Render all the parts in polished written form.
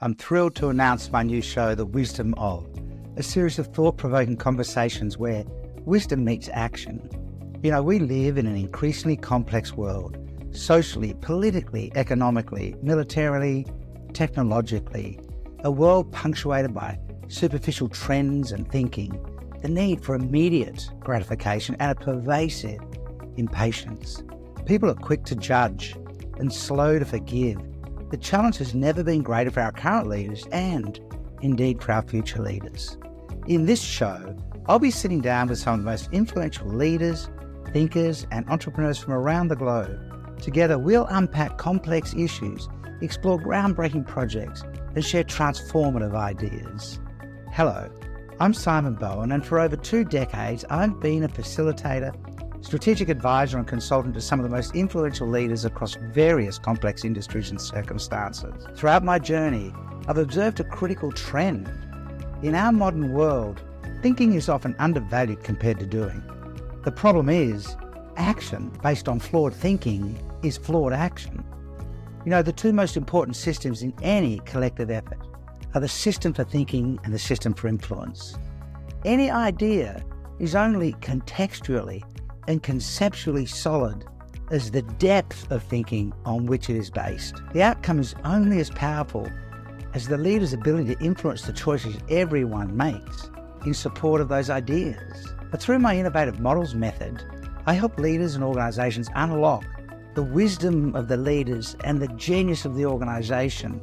I'm thrilled to announce my new show, The Wisdom Of, a series of thought-provoking conversations where wisdom meets action. You know, we live in an increasingly complex world, socially, politically, economically, militarily, technologically, a world punctuated by superficial trends and thinking, the need for immediate gratification and a pervasive impatience. People are quick to judge and slow to forgive. The challenge has never been greater for our current leaders and, indeed, for our future leaders. In this show, I'll be sitting down with some of the most influential leaders, thinkers, and entrepreneurs from around the globe. Together, we'll unpack complex issues, explore groundbreaking projects, and share transformative ideas. Hello, I'm Simon Bowen, and for over 2 decades, I've been a facilitator, strategic advisor and consultant to some of the most influential leaders across various complex industries and circumstances. Throughout my journey, I've observed a critical trend. In our modern world, thinking is often undervalued compared to doing. The problem is, action based on flawed thinking is flawed action. You know, the two most important systems in any collective effort are the system for thinking and the system for influence. Any idea is only contextually and conceptually solid as the depth of thinking on which it is based. The outcome is only as powerful as the leader's ability to influence the choices everyone makes in support of those ideas. But through my innovative models method, I help leaders and organizations unlock the wisdom of the leaders and the genius of the organization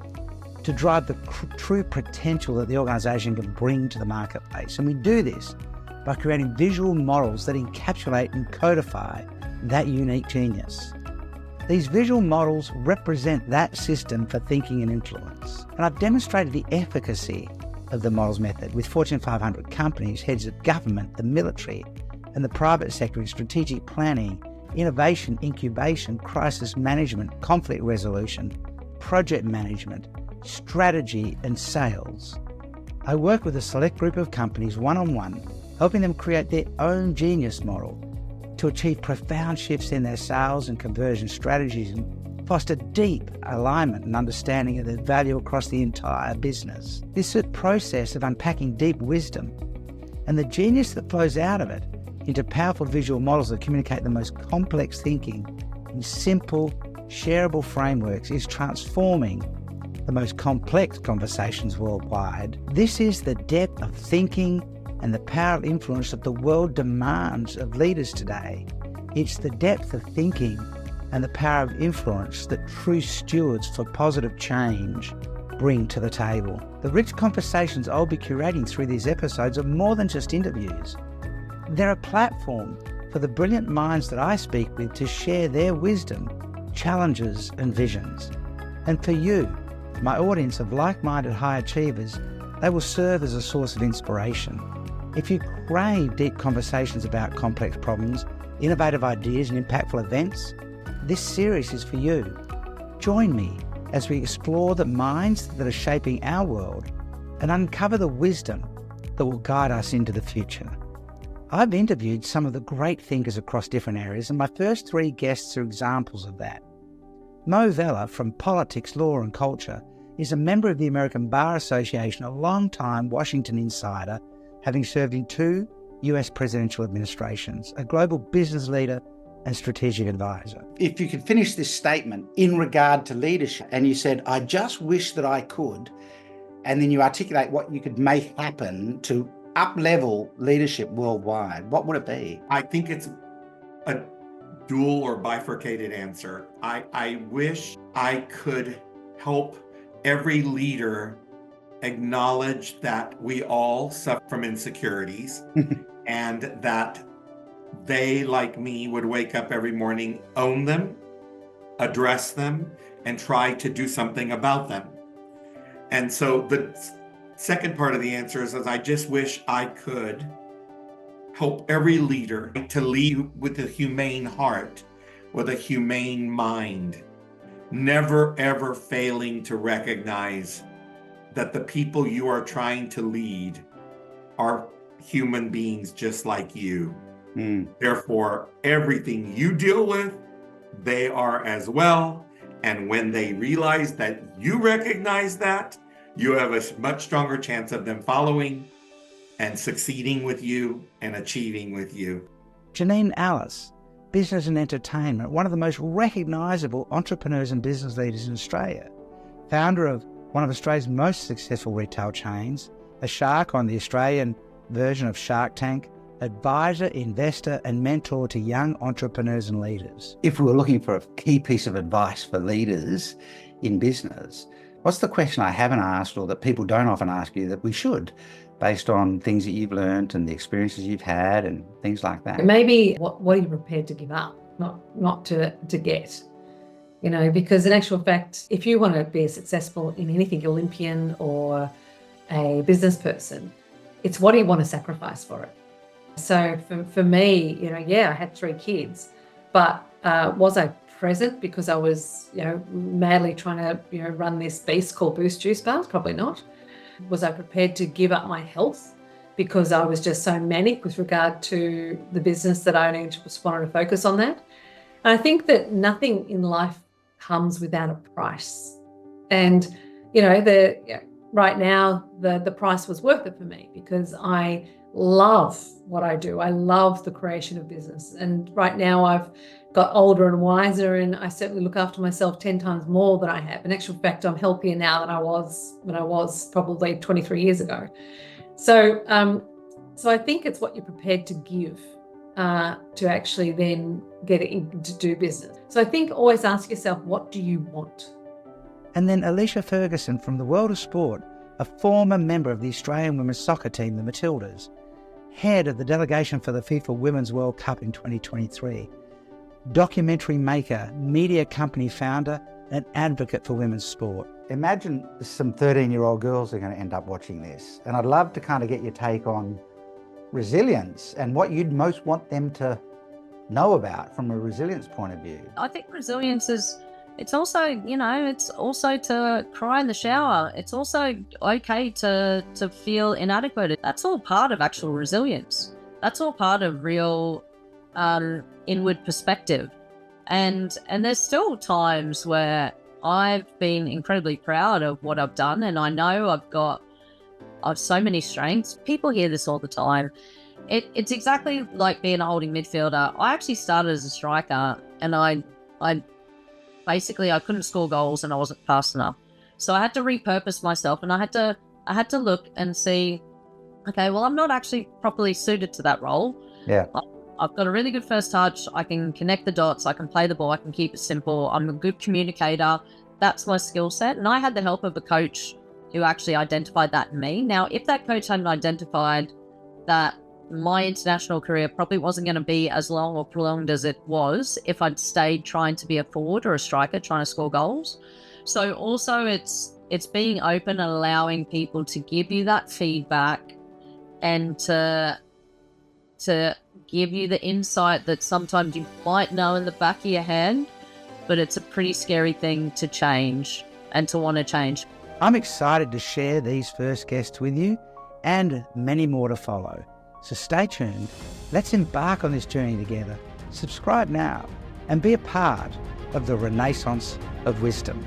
to drive the true potential that the organization can bring to the marketplace. And we do this by creating visual models that encapsulate and codify that unique genius. These visual models represent that system for thinking and influence. And I've demonstrated the efficacy of the models method with Fortune 500 companies, heads of government, the military, and the private sector in strategic planning, innovation, incubation, crisis management, conflict resolution, project management, strategy, and sales. I work with a select group of companies one-on-one, helping them create their own genius model to achieve profound shifts in their sales and conversion strategies and foster deep alignment and understanding of their value across the entire business. This process of unpacking deep wisdom and the genius that flows out of it into powerful visual models that communicate the most complex thinking in simple, shareable frameworks is transforming the most complex conversations worldwide. This is the depth of thinking and the power of influence that the world demands of leaders today. It's the depth of thinking and the power of influence that true stewards for positive change bring to the table. The rich conversations I'll be curating through these episodes are more than just interviews. They're a platform for the brilliant minds that I speak with to share their wisdom, challenges, and visions. And for you, my audience of like-minded high achievers, they will serve as a source of inspiration. If you crave deep conversations about complex problems, innovative ideas, and impactful events, this series is for you. Join me as we explore the minds that are shaping our world and uncover the wisdom that will guide us into the future. I've interviewed some of the great thinkers across different areas, and my first 3 guests are examples of that. Mo Vella from Politics, Law and Culture is a member of the American Bar Association, a long-time Washington insider, having served in 2 US presidential administrations, a global business leader and strategic advisor. If you could finish this statement in regard to leadership, and you said, I just wish that I could, and then you articulate what you could make happen to up-level leadership worldwide, what would it be? I think it's a dual or bifurcated answer. I wish I could help every leader acknowledge that we all suffer from insecurities and that they, like me, would wake up every morning, own them, address them, and try to do something about them. And so the second part of the answer is I just wish I could help every leader to lead with a humane heart, with a humane mind, never ever failing to recognize that the people you are trying to lead are human beings just like you. Therefore, everything you deal with, they are as well. And when they realize that you recognize that, you have a much stronger chance of them following and succeeding with you and achieving with you. Janine Alice, business and entertainment, one of the most recognisable entrepreneurs and business leaders in Australia, founder of one of Australia's most successful retail chains, a shark on the Australian version of Shark Tank, advisor, investor and mentor to young entrepreneurs and leaders. If we were looking for a key piece of advice for leaders in business, what's the question I haven't asked or that people don't often ask you that we should, based on things that you've learned and the experiences you've had and things like that? Maybe what are you prepared to give up, not to get? You know, because in actual fact, if you want to be successful in anything, Olympian or a business person, it's what do you want to sacrifice for it? So for me, you know, yeah, I had 3 kids, but was I present because I was, you know, madly trying to, you know, run this beast called Boost Juice Bars? Probably not. Was I prepared to give up my health because I was just so manic with regard to the business that I only just wanted to focus on that? And I think that nothing in life comes without a price. And, you know, right now, the price was worth it for me because I love what I do. I love the creation of business. And right now I've got older and wiser, and I certainly look after myself 10 times more than I have. In actual fact, I'm healthier now than I was when I was probably 23 years ago. So, so I think it's what you're prepared to give to actually then get it to do business. So I think always ask yourself, what do you want? And then Alicia Ferguson from the world of sport, a former member of the Australian women's soccer team, the Matildas, head of the delegation for the FIFA Women's World Cup in 2023, documentary maker, media company founder, and advocate for women's sport. Imagine some 13-year-old girls are going to end up watching this. And I'd love to kind of get your take on resilience and what you'd most want them to know about from a resilience point of view. I think resilience is, it's also, you know, it's also to cry in the shower. It's also okay to feel inadequate. That's all part of actual resilience. That's all part of real inward perspective. And there's still times where I've been incredibly proud of what I've done, and I know I've so many strengths. People hear this all the time. It's exactly like being a holding midfielder. I actually started as a striker, and I basically I couldn't score goals and I wasn't fast enough. So I had to repurpose myself, and I had to look and see, okay, well, I'm not actually properly suited to that role. Yeah. I've got a really good first touch. I can connect the dots. I can play the ball. I can keep it simple. I'm a good communicator. That's my skill set. And I had the help of a coach who actually identified that in me. Now, if that coach hadn't identified that, my international career probably wasn't going to be as long or prolonged as it was if I'd stayed trying to be a forward or a striker trying to score goals. So also it's being open and allowing people to give you that feedback and to give you the insight that sometimes you might know in the back of your head, but it's a pretty scary thing to change and to want to change. I'm excited to share these first guests with you and many more to follow. So stay tuned. Let's embark on this journey together. Subscribe now and be a part of the Renaissance of Wisdom.